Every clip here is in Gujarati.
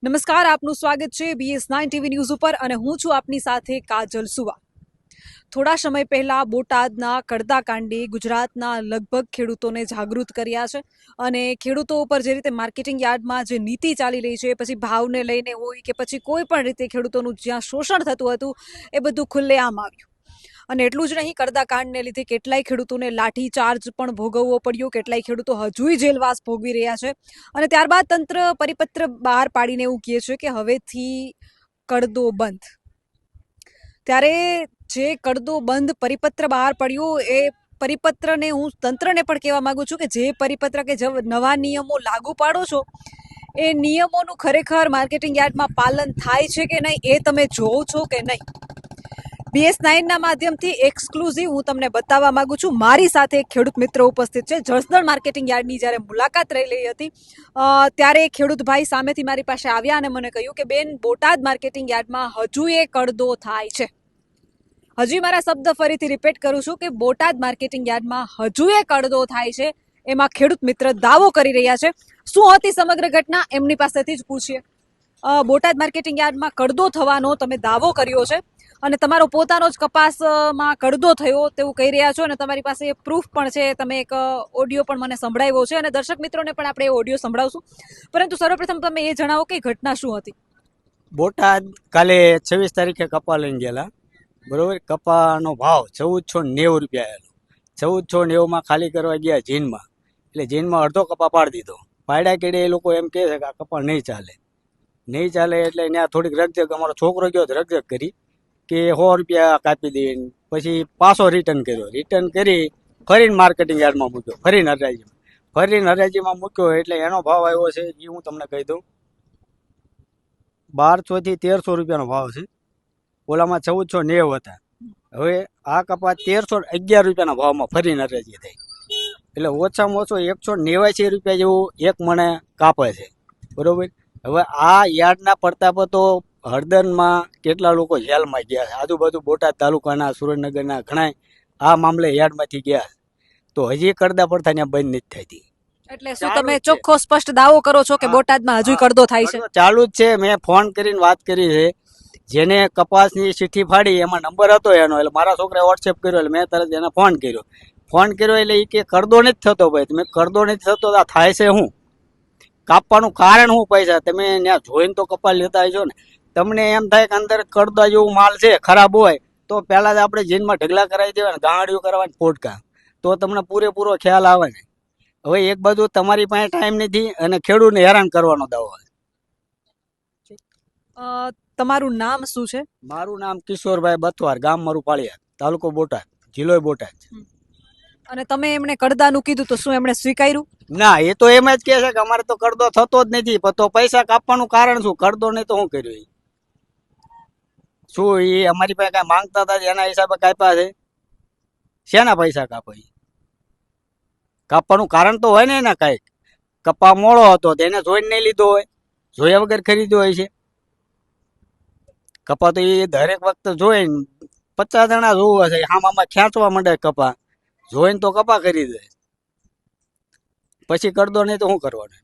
નમસ્કાર, આપનું સ્વાગત છે BS9 ટીવી ન્યૂઝ ઉપર અને હું છું આપની સાથે કાજલ સુવા। થોડા સમય પહેલા બોટાદના કડદાકાંડે ગુજરાતના લગભગ ખેડૂતોને જાગૃત કર્યા છે અને ખેડૂતો ઉપર જે રીતે માર્કેટિંગ યાર્ડમાં જે નીતિ ચાલી રહી છે, પછી ભાવને લઈને હોય કે પછી કોઈ પણ રીતે ખેડૂતોનું જ્યાં શોષણ થતું હતું એ બધું ખુલ્લેઆમ આવ્યું। અને એટલું જ નહીં, કડદાકાંડને લીધે કેટલાય ખેડૂતોને લાઠીચાર્જ પણ ભોગવવો પડ્યો, કેટલાય ખેડૂતો હજુય જેલવાસ ભોગવી રહ્યા છે અને ત્યારબાદ તંત્ર પરિપત્ર બહાર પાડીને એવું કહે છે કે હવેથી કડદો બંધ। ત્યારે જે કડદો બંધ પરિપત્ર બહાર પડ્યો એ પરિપત્રને હું તંત્રને પણ કહેવા માંગુ છું કે જે પરિપત્ર કે જે નવા નિયમો લાગુ પાડો છો એ નિયમોનું ખરેખર માર્કેટિંગ યાર્ડમાં પાલન થાય છે કે નહીં એ તમે જોવો છો કે નહીં। BS9ના માધ્યમથી એક્સક્લુઝિવ હું તમને બતાવવા માંગુ છું। મારી સાથે એક ખેડૂત મિત્ર ઉપસ્થિત છે। જસદણ માર્કેટિંગ યાર્ડની જ્યારે મુલાકાત રહી હતી ત્યારે ખેડૂત ભાઈ સામેથી મારી પાસે આવ્યા અને મને કહ્યું કે બેન, બોટાદ માર્કેટિંગ યાર્ડમાં હજુ એ કડદો થાય છે। હજી મારા શબ્દ ફરીથી રિપીટ કરું છું કે બોટાદ માર્કેટિંગ યાર્ડમાં હજુ એ કડદો થાય છે, એમાં ખેડૂત મિત્ર દાવો કરી રહ્યા છે। શું હતી સમગ્ર ઘટના એમની પાસેથી જ પૂછીએ। બોટાદ માર્કેટિંગ યાર્ડમાં કડદો થવાનો તમે દાવો કર્યો છે અને તમારો પોતાનો જ કપાસમાં કડદો થયો તેવું કહી રહ્યા છો અને તમારી પાસે પ્રૂફ પણ છે, તમે એક ઓડિયો પણ મને સંભળાવ્યો છે અને દર્શક મિત્રોને પણ આપણે એ ઓડિયો સંભળાવશું। પરંતુ સર્વપ્રથમ તમે એ જણાવો કે ઘટના શું હતી। બોટાદ કાલે 26 તારીખે કપા લઈને ગયેલા, બરોબર। કપાનો ભાવ 1490 રૂપિયા આવેલો। 1490 ખાલી કરવા ગયા જીનમાં, એટલે જીનમાં અડધો કપા પાડી દીધો। પાડ્યા કેડે એ લોકો એમ કહે છે કે આ કપા નહીં ચાલે એટલે ત્યાં થોડીક રકઝક, અમારો છોકરો ગયો રકઝક કરી કે 100 રૂપિયા કાપી દે, પછી પાછો રિટર્ન કર્યો। રિટર્ન કરી ફરીને માર્કેટિંગ યાર્ડમાં મૂક્યો, ફરીને હરાજીમાં મૂક્યો, એટલે એનો ભાવ આવ્યો છે એ હું તમને કહી દઉં, 1200 થી 1300 રૂપિયાનો ભાવ છે। ઓલામાં 1490 હતા, હવે આ કપા 1311 રૂપિયાના ભાવમાં ફરીને હરાજી થઈ, એટલે ઓછામાં ઓછો 189 રૂપિયા જેવું એક મણે કાપે છે, બરોબર। હવે આ યાર્ડના પડતા તો હળદરમાં કેટલા લોકો જેલમાં ગયા છે, આજુબાજુ બોટાદ તાલુકાના, સુરેન્દ્રનગરના ઘણા આ મામલે યાર્ડમાંથી ગયા, તો હજી કડદા પડતા ત્યાં બંધ નથી થતી। એટલે શું તમે ચોખ્ખો સ્પષ્ટ દાવો કરો છો કે બોટાદમાં હજુ કડદો થાય છે? ચાલુ જ છે। મેં ફોન કરીને વાત કરી છે, જેને કપાસની ચિઠ્ઠી ફાડી એમાં નંબર હતો એનો, એટલે મારા છોકરાએ વોટ્સએપ કર્યો, એટલે મેં તરત એને ફોન કર્યો એટલે એ કે કડદો નથી થતો ભાઈ। તમે કડદો નથી થતો આ થાય છે શું, કાપવાનું કારણ શું પૈસા, તમે ત્યાં જોઈને તો કપાસ લેતા આવજો ને। તમને એમ થાય કે અંદર કડદા જેવું માલ છે, ખરાબ હોય તો પહેલા જ આપણે જીનમાં ઢગલા કરાવી દેવાય, ગાંડિયું કરવાની પોટકા, તો તમને પૂરેપૂરો ખ્યાલ આવે ને। હવે એક બાજુ તમારી પાસે ટાઈમ નથી અને ખેડૂતને હેરાન કરવાનો દાવો। તમારું નામ શું છે? મારું નામ કિશોરભાઈ બથવાર, ગામ મારું પાળિયા, તાલુકો બોટાદ, જિલ્લો બોટાદ। અને તમે એમણે કડદાનું કીધું તો શું એમણે સ્વીકાર્યું? ના, એ તો એમ જ કહે છે કે અમારે તો કડદો થતો જ નથી, તો પૈસા કાપવાનું કારણ શું, કડદો નહીં તો શું કર્યું, શું એ અમારી પાસે કઈ માંગતા હતા એના હિસાબે કાપ્યા છે, શેના પૈસા કાપાય, કાપવાનું કારણ તો હોય ને એના કઈક। કપા મોળો હતો તેને જોઈને નહીં લીધો હોય, જોયા વગર ખરીદ્યો હોય છે કપા, તો એ દરેક વખતે જોઈને 50 જણા જોવા છે, આમાં ખેંચવા માંડે કપા, જોઈને તો કપા ખરીદે, પછી કડદો નહીં તો શું કરવાનું।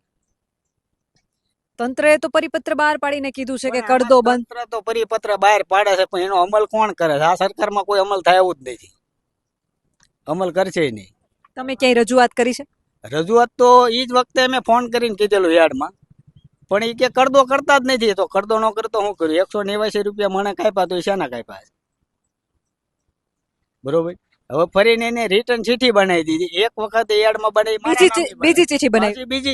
તંત્રએ તો પરિપત્ર બહાર પાડીને કીધું છે કે કડદો બંધ। તંત્ર તો પરિપત્ર બહાર પાડે છે પણ એનો અમલ કોણ કરે છે? આ સરકારમાં કોઈ અમલ થાય એવું જ નથી, અમલ કરશે નહીં। તમે ક્યાંય રજૂઆત કરી છે? રજૂઆત તો ઈ જ વખતે મેં ફોન કરીને કીધેલું યાર્ડમાં, પણ એ કે કડદો કરતા જ નથી, તો કડદો ન કરતો શું કર્યું, 189 રૂપિયા મને કાપ્યા તો શેના કાપ્યા, બરોબર। હવે ફરીને એને રિટર્ન ચિઠ્ઠી બનાવી દીધી, એક વખત યાર્ડમાં બનાવી, બીજી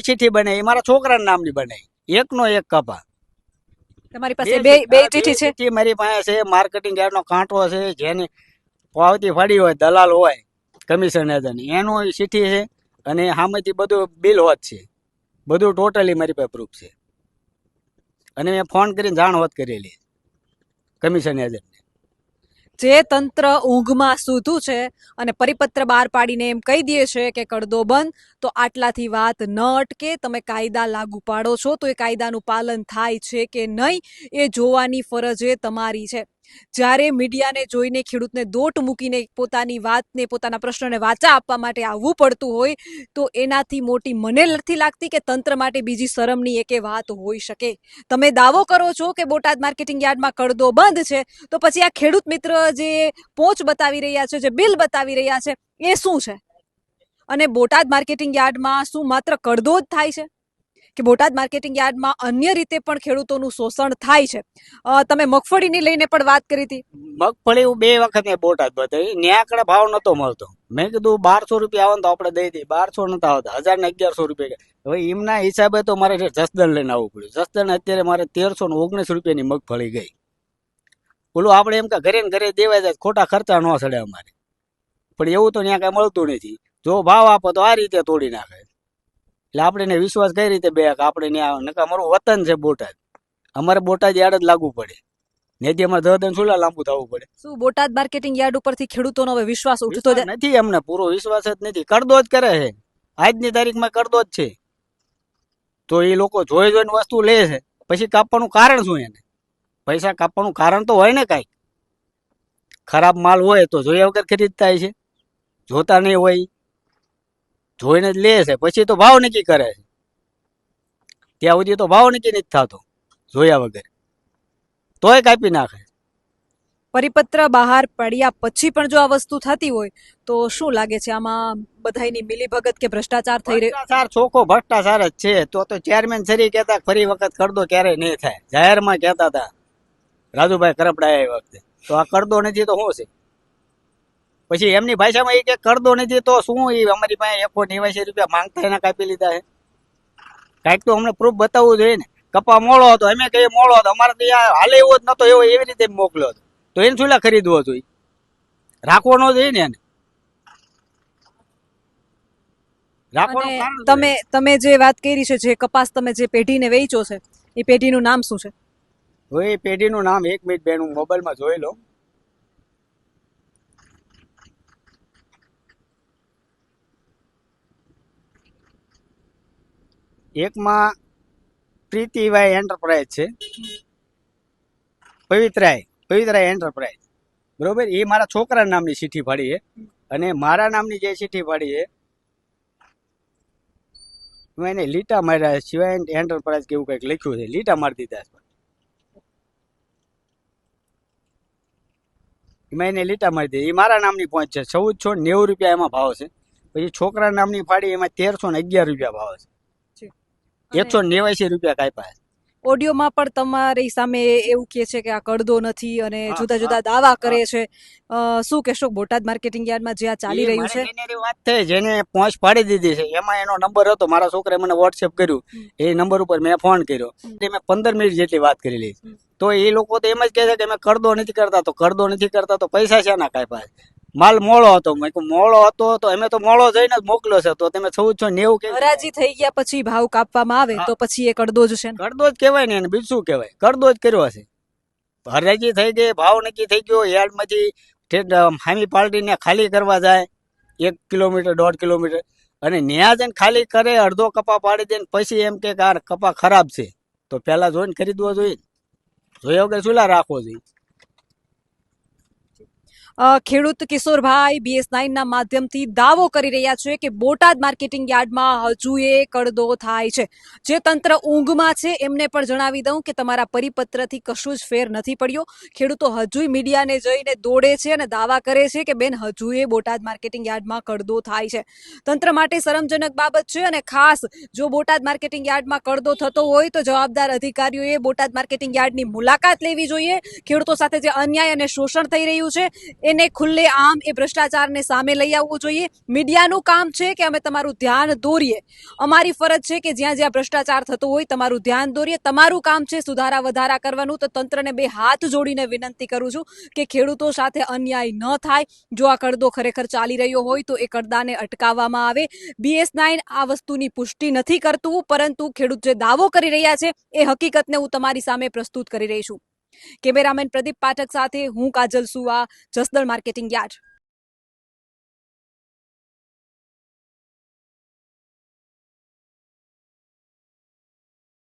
ચિઠ્ઠી બનાવી, મારા છોકરાના નામની બનાવી, એકનો એક કપા। તમારી પાસે બે ચિઠ્ઠી છે? મારી પાસે છે, માર્કેટિંગ યાર્ડનો કાંટો છે, જેની પાવતી ફાડી હોય, દલાલ હોય, કમિશન એનો ચિઠ્ઠી છે, અને સામેથી બધું બિલ હોત છે, બધું ટોટલી મારી પાસે પ્રૂફ છે, અને મેં ફોન કરીને જાણ હોત કરેલી કમિશન એજન્ટને। જે તંત્ર ઊંઘમાં સૂતું છે અને પરિપત્ર બહાર પાડીને એમ કહી દે છે કે કડદો બંધ, તો આટલાથી વાત ન અટકે। તમે કાયદા લાગુ પાડો છો તો એ કાયદાનું પાલન થાય છે કે નહીં એ જોવાની ફરજ એ તમારી છે। જ્યારે મીડિયાને જોઈને ખેડૂતને દોટ મૂકીને પોતાની વાતને પોતાના પ્રશ્નને વાચા આપવા માટે આવવું પડતું હોય તો એનાથી મોટી મને નથી લાગતી કે તંત્ર માટે બીજી શરમની એકે વાત હોઈ શકે. તમે દાવો કરો છો કે બોટાદ માર્કેટિંગ યાર્ડમાં કડદો બંધ છે, તો પછી આ ખેડૂત મિત્ર જે પોચ બતાવી રહ્યા છે, જે બિલ બતાવી રહ્યા છે, એ શું છે? અને બોટાદ માર્કેટિંગ યાર્ડમાં શું માત્ર કડદો જ થાય છે કે બોટાદ માર્કેટિંગ યાર્ડમાં અન્ય રીતે પણ ખેડૂતોનું શોષણ થાય છે? તમે મગફળીની લઈને પણ વાત કરી હતી. મગફળી હું 2 વખત મેં બોટાદ બતાવી, ન્યા આગળ ભાવ નતો મળતો. મેં કીધું 1200 રૂપિયા આવે તો આપણે દઈ દઈએ. 1200 નતા આવતા, 1000 ને 1100 રૂપિયા. હવે એમના હિસાબે તો મારે જસદણ લઈને આવવું પડ્યું. જસદણ અત્યારે મારે 1319 રૂપિયાની મગફળી ગઈ. ઓલું આપણે એમ કે ઘરે ને ઘરે દેવાય જાય, ખોટા ખર્ચા ન સડે અમારે. પણ એવું તો ત્યાં કઈ મળતું નથી. જો ભાવ આપો તો આ રીતે તોડી નાખે. એટલે આપણે એને વિશ્વાસ કઈ રીતે બે કે આપણે ત્યાં નકા અમારું વતન છે બોટાદ, અમારે બોટાદ યાર્ડ જ લાગુ પડે. નેથી અમારે દહદન સુલા લાંબુ થવું પડે. શું બોટાદ માર્કેટિંગ યાર્ડ ઉપરથી ખેડૂતોનો હવે વિશ્વાસ ઉઠતો જાય? નથી, અમને પૂરો વિશ્વાસ જ નથી. કડદો જ કરે છે, આજની તારીખમાં કડદો જ છે. તો એ લોકો જોઈ જોઈને વસ્તુ લે છે, પછી કાપવાનું કારણ શું? એને પૈસા કાપવાનું કારણ તો હોય ને કાંઈક. ખરાબ માલ હોય તો જોયા વગર ખરીદતા છે, જોતા નહીં હોય જોઈને જ લે છે. પછી તો ભાવ નક્કી કરે છે, ત્યાં સુધી તો ભાવ નક્કી નથી થતો જોયા વગર, તોય કાપી નાખે. પરિપત્ર બહાર પડ્યા પછી પણ જો આ વસ્તુ થતી હોય તો શું લાગે છે આમાં બધાયની મિલીભગત કે ભ્રષ્ટાચાર થઈ રહ્યો? ભ્રષ્ટાચાર ચોખ્ખો ભ્રષ્ટાચાર જ છે. તો ચેરમેન સરી કહેતા ફરી વખત કડદો ક્યારેય નહીં થાય, જાહેરમાં કહેતા હતા રાજુભાઈ કરપડાયા એ વખતે. તો આ કડદો નથી તો શું છે? પછી એમની ભાષામાં એ કે કડદો નથી તો શું? એ અમારી પાસે 189 રૂપિયા માંગતા એના કાપી લીધા છે. કાંઈક તો અમને પ્રૂફ બતાવવું જોઈએ ને. કપા મોળો હતો, અમે કહીએ મોળો હતો, અમારે ત્યાં હાલે એવો જ નતો, એવો એવી રીતે મોકલ્યો હતો. તો એને શું ખરીદવો જોઈએ? રાખવાનો જોઈએ ને એને. તમે જે વાત કરી છે, જે કપાસ તમે જે પેઢીને વેચો છે, એ પેઢીનું નામ શું છે? હવે એ પેઢીનું નામ 1 મિનિટ બેન હું મોબાઈલમાં જોઈ લઉં. એકમાં પ્રીતિભાઈ એન્ટરપ્રાઇઝ છે, પવિત્રાય એન્ટરપ્રાઇઝ, બરોબર. એ મારા છોકરા નામની ચીઠ્ઠી ફાડી છે. અને મારા નામની જે ચીઠ્ઠી ફાડી છે મેં એને લીટા માર્યા, સિવાય એન્ટરપ્રાઇઝ કેવું કંઈક લખ્યું છે, લીટા મારી દીધા. મેં એને લીટા મારી દીધી. એ મારા નામની પહોંચ છે, 1490 રૂપિયા એમાં ભાવ છે. પછી છોકરા નામની ફાડી એમાં 1311 રૂપિયા ભાવ છે. 189 રૂપિયા કાપ્યા. ઓડિયોમાં પણ તમારી સામે એવું કહે છે કે આ કડદો નથી અને જુદા જુદા દાવા કરે છે. શું કહેશો બોટાદ માર્કેટિંગ યાર્ડમાં જે આ ચાલી રહ્યું છે? એની વાત થઈ, જેને પહોંચ પાડી દીધી છે એમાં એનો નંબર હતો. મારા છોકરાએ મને વોટ્સએપ કર્યું, એ નંબર ઉપર મેં ફોન કર્યો. મેં 15 મિનિટ જેટલી વાત કરી લીધી. તો એ લોકો તો એમ જ કહે છે કે અમે કડદો નથી કરતા. તો કડદો નથી કરતા તો પૈસા શેના કાપ્યા? માલ મોળો હતો, મેં કહ્યું મોળો હતો તો અમે તો મોળો જઈને જ મોકલ્યો છે. તો તમે 1490 કે હરાજી થઈ ગયા પછી ભાવ કાપવામાં આવે તો પછી એ કડદો જ છે? કડદો જ કહેવાય ને એને, બીજું શું કહેવાય? કડદો જ કર્યો હશે. હરાજી થઈ ગઈ, ભાવ નક્કી થઈ ગયો, યાર્ડમાંથી હામી પાર્ટીને ખાલી કરવા જાય 1 કિલોમીટર 1.5 કિલોમીટર, અને ન્યા જઈને ખાલી કરે, અડધો કપા પાડી દે ને પછી એમ કે આ કપા ખરાબ છે. તો પેલા જોઈને ખરીદવો જોઈએ, જોયા વગર શું રાખવો જોઈએ? ખેડૂત કિશોરભાઈ BS9 ના માધ્યમથી દાવો કરી રહ્યા છે કે બોટાદ માર્કેટિંગ યાર્ડમાં હજુ એ કડદો થાય છે. જે તંત્ર ઊંઘમાં છે એમને પણ જણાવી દઉં કે તમારા પરિપત્રથી કશું જ ફેર નથી પડ્યો. ખેડૂતો હજુય મીડિયાને જઈને દોડે છે અને દાવા કરે છે કે બેન હજુ એ બોટાદ માર્કેટિંગ યાર્ડમાં કડદો થાય છે. તંત્ર માટે શરમજનક બાબત છે. અને ખાસ જો બોટાદ માર્કેટિંગ યાર્ડમાં કડદો થતો હોય તો જવાબદાર અધિકારીઓએ બોટાદ માર્કેટિંગ યાર્ડની મુલાકાત લેવી જોઈએ. ખેડૂતો સાથે જે અન્યાય અને શોષણ થઈ રહ્યું છે એને ખુલ્લે આમ એ ભ્રષ્ટાચારને સામે લઈ આવવું જોઈએ. મીડિયાનું કામ છે કે અમે તમારું ધ્યાન દોરીએ, અમારી ફરજ છે કે જ્યાં જ્યાં ભ્રષ્ટાચાર થતો હોય તમારું ધ્યાન દોરીએ. તમારું કામ છે સુધારા વધારા કરવાનું. તો તંત્રને 2 હાથ જોડીને વિનંતી કરું છું કે ખેડૂતો સાથે અન્યાય ન થાય. જો આ કડદો ખરેખર ચાલી રહ્યો હોય તો એ કડદાને અટકાવવામાં આવે. BS9 આ વસ્તુની પુષ્ટિ નથી કરતું, પરંતુ ખેડૂત જે દાવો કરી રહ્યા છે એ હકીકતને હું તમારી સામે પ્રસ્તુત કરી રહી છું. કેમેરામેન પ્રદીપ પાઠક સાથે હું કાજલ સુવા, જસદણ માર્કેટિંગ યાર્ડ.